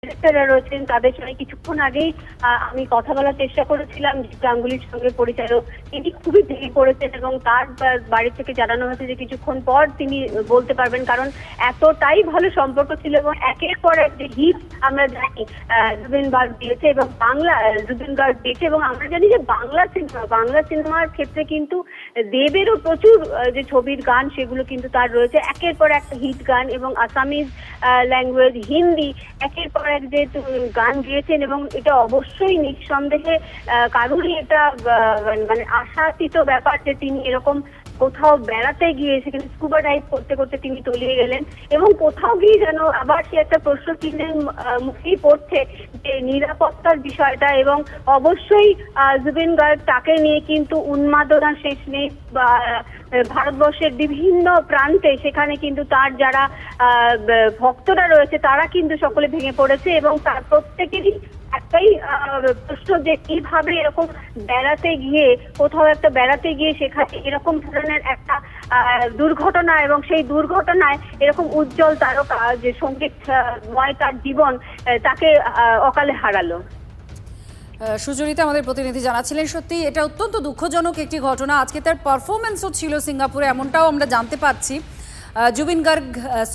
ডিরেক্টররা রয়েছেন তাদের সঙ্গে কিছুক্ষণ আগেই আমি কথা বলার চেষ্টা করেছিলাম। গাঙ্গুলির সঙ্গে পরিচালক তিনি খুবই ভেঙে পড়েছেন এবং তার বাড়ি থেকে জানানো হয়েছে যে কিছুক্ষণ পর তিনি বলতে পারবেন, কারণ এতটাই ভালো সম্পর্ক ছিল এবং একের পর এক যে হিট আমরা জানি জুবিন গার্গ দিয়েছে এবং জুবিন গার্গ দিয়েছে এবং আমরা জানি যে বাংলা সিনেমার ক্ষেত্রে কিন্তু দেবেরও প্রচুর যে ছবির গান সেগুলো কিন্তু তার রয়েছে একের পর এক হিট গান, এবং আসামিজ ল্যাঙ্গুয়েজ, হিন্দি একের পর এক যে গান গিয়েছেন এবং এটা অবশ্যই নিঃসন্দেহে কারোরই এটা মানে আশাতীত ব্যাপার যে তিনি এরকম কোথাও বেড়াতে গিয়ে সেখানে স্কুবা ডাইভ করতে করতে তিনি তলিয়ে গেলেন এবং কোথাও গিয়ে যেন আবার সে একটা প্রশ্ন চিহ্নের মুখেই পড়ছে যে নিরাপত্তার বিষয়টা। এবং অবশ্যই জুবিন গার্গ তাকে নিয়ে কিন্তু উন্মাদনা শেষ নেই। ভারতবর্ষের বিভিন্ন প্রান্তে সেখানে কিন্তু তার যারা ভক্তরা রয়েছে তারা কিন্তু সকলে ভেঙে পড়েছে এবং তার প্রত্যেকেরই একটাই প্রশ্ন যে কিভাবে এরকম কোথাও একটা বেড়াতে গিয়ে সেখানে এরকম ধরনের একটা দুর্ঘটনা এবং সেই দুর্ঘটনায় এরকম উজ্জ্বল তারকা যে সঙ্গীতময় তার জীবন তাকে অকালে হারালো। সুচরিতা আমাদের প্রতিনিধি জানাচ্ছিলেন, সত্যি এটা অত্যন্ত দুঃখজনক একটি ঘটনা। আজকে তার পারফরমেন্সও ছিল সিঙ্গাপুরে, এমনটাও আমরা জানতে পারছি। জুবিন গার্গ